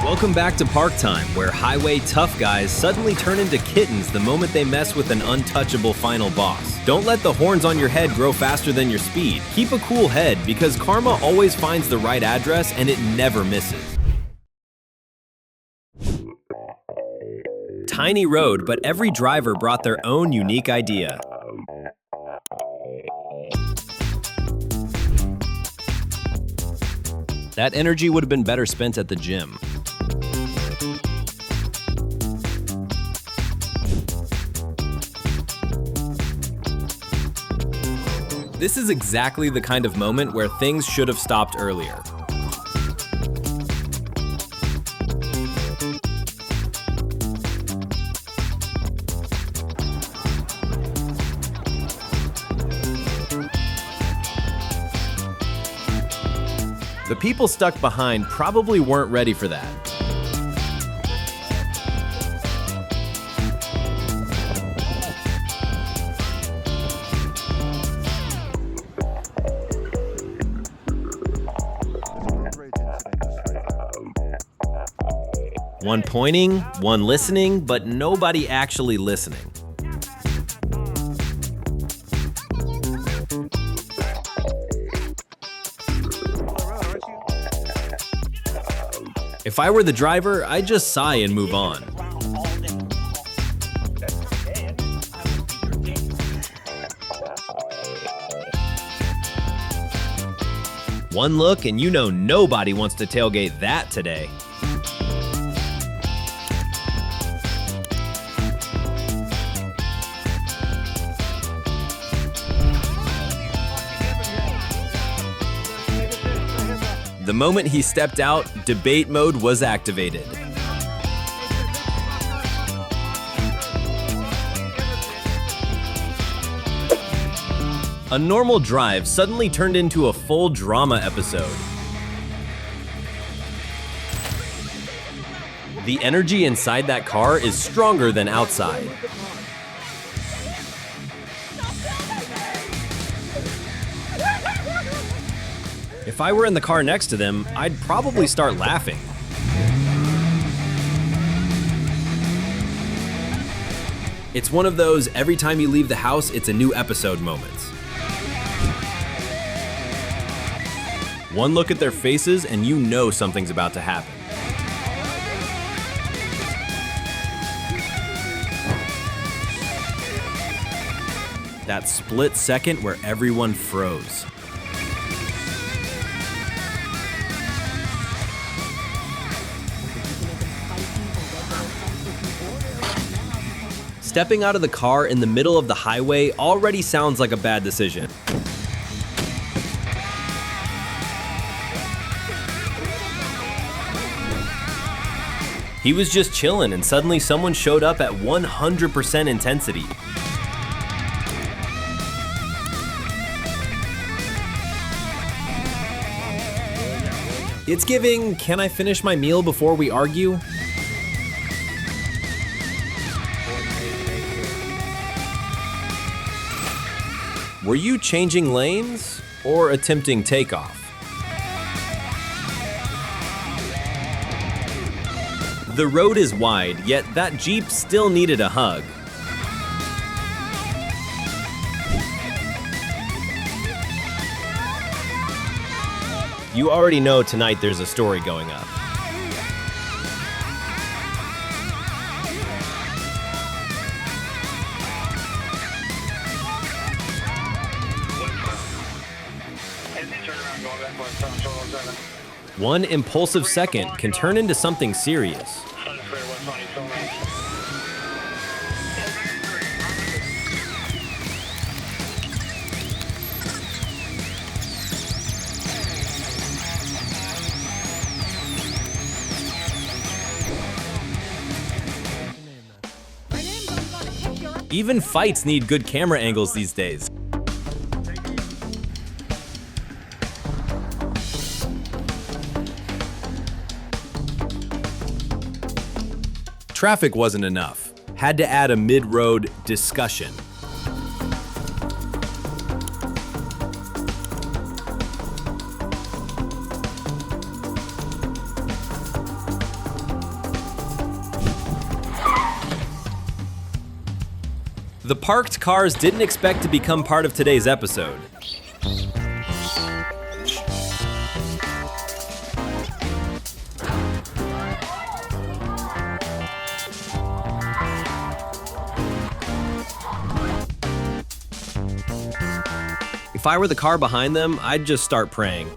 Welcome back to Park Time, where highway tough guys suddenly turn into kittens the moment they mess with an untouchable final boss. Don't let the horns on your head grow faster than your speed. Keep a cool head, because karma always finds the right address and it never misses. Tiny road, but every driver brought their own unique idea. That energy would have been better spent at the gym. This is exactly the kind of moment where things should have stopped earlier. The people stuck behind probably weren't ready for that. One pointing, one listening, but nobody actually listening. If I were the driver, I'd just sigh and move on. One look and you know nobody wants to tailgate that today. The moment he stepped out, debate mode was activated. A normal drive suddenly turned into a full drama episode. The energy inside that car is stronger than outside. If I were in the car next to them, I'd probably start laughing. It's one of those every time you leave the house, it's a new episode moments. One look at their faces and you know something's about to happen. That split second where everyone froze. Stepping out of the car in the middle of the highway already sounds like a bad decision. He was just chilling and suddenly someone showed up at 100% intensity. It's giving, can I finish my meal before we argue? Were you changing lanes or attempting takeoff? The road is wide, yet that Jeep still needed a hug. You already know tonight there's a story going up. One impulsive second can turn into something serious. Even fights need good camera angles these days. Traffic wasn't enough. Had to add a mid-road discussion. The parked cars didn't expect to become part of today's episode. If I were the car behind them, I'd just start praying.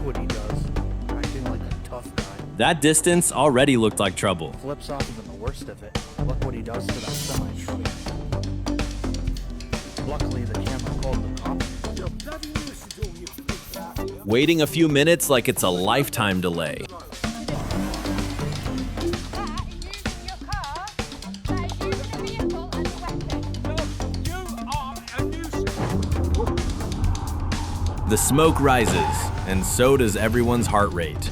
What he does, acting like a tough guy. That distance already looked like trouble. Flips off even the worst of it. Look what he does to that semi-truck. Luckily, the camera called the cops. Waiting a few minutes like it's a lifetime delay. The smoke rises, and so does everyone's heart rate.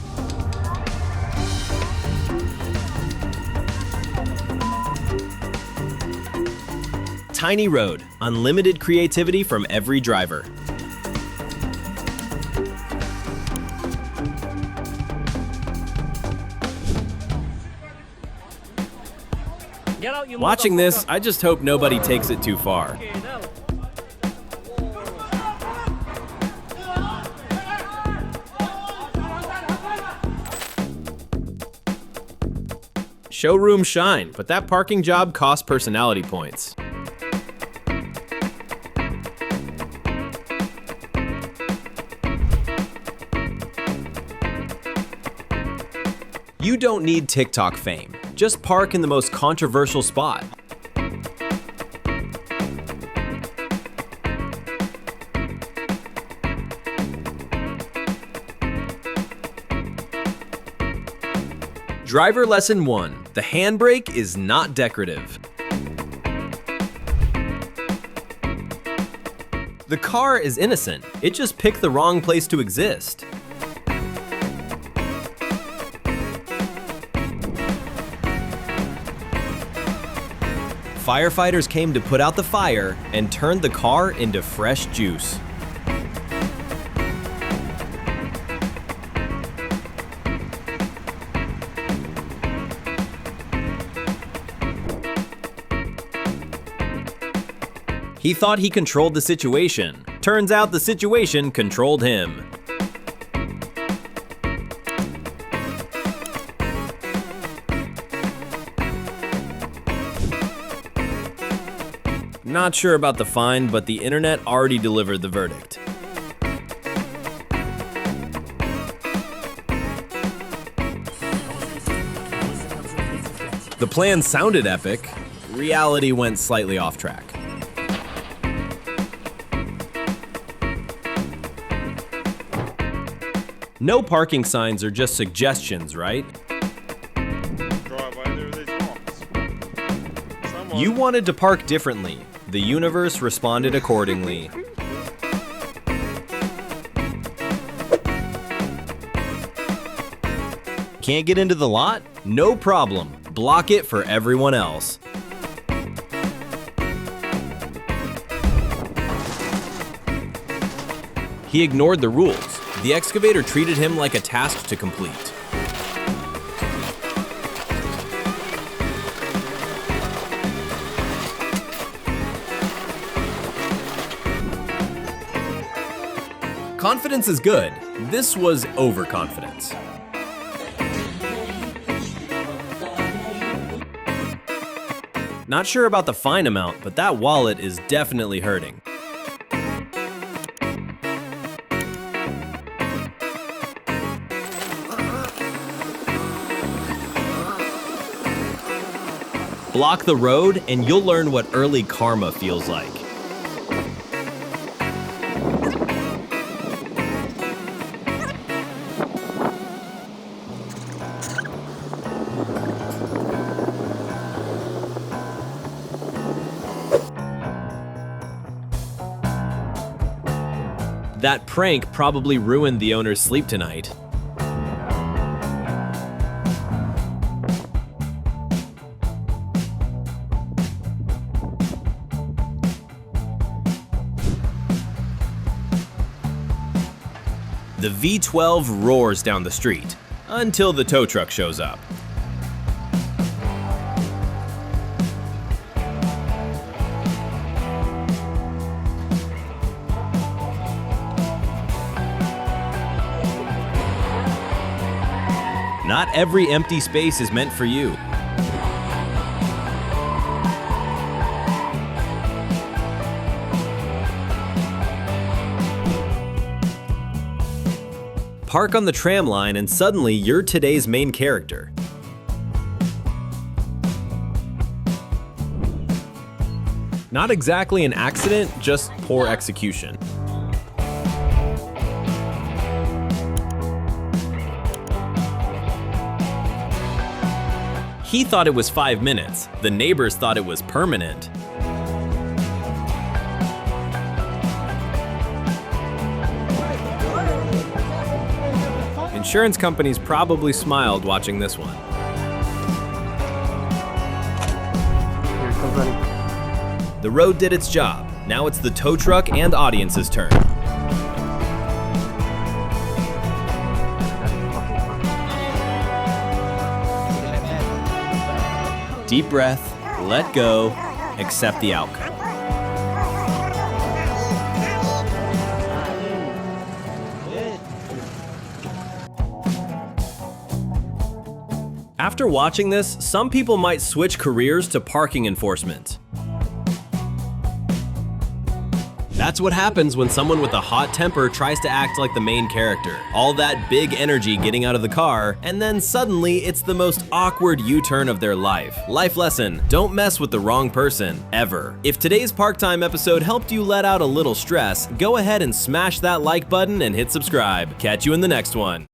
Tiny road, unlimited creativity from every driver. Watching this, I just hope nobody takes it too far. Showroom shine, but that parking job costs personality points. You don't need TikTok fame. Just park in the most controversial spot. Driver lesson 1. The handbrake is not decorative. The car is innocent. It just picked the wrong place to exist. Firefighters came to put out the fire and turned the car into fresh juice. He thought he controlled the situation. Turns out the situation controlled him. Not sure about the fine, but the internet already delivered the verdict. The plan sounded epic. Reality went slightly off track. No parking signs are just suggestions, right? You wanted to park differently. The universe responded accordingly. Can't get into the lot? No problem. Block it for everyone else. He ignored the rules. The excavator treated him like a task to complete. Confidence is good. This was overconfidence. Not sure about the fine amount, but that wallet is definitely hurting. Block the road and you'll learn what early karma feels like. That prank probably ruined the owner's sleep tonight. The V12 roars down the street until the tow truck shows up. Not every empty space is meant for you. Park on the tram line and suddenly you're today's main character. Not exactly an accident, just poor execution. He thought it was 5 minutes. The neighbors thought it was permanent. Insurance companies probably smiled watching this one. Here it comes running. The road did its job. Now it's the tow truck and audience's turn. Deep breath, let go, accept the outcome. After watching this, some people might switch careers to parking enforcement. That's what happens when someone with a hot temper tries to act like the main character. All that big energy getting out of the car, and then suddenly it's the most awkward U-turn of their life. Life lesson, don't mess with the wrong person, ever. If today's Park Time episode helped you let out a little stress, go ahead and smash that like button and hit subscribe. Catch you in the next one.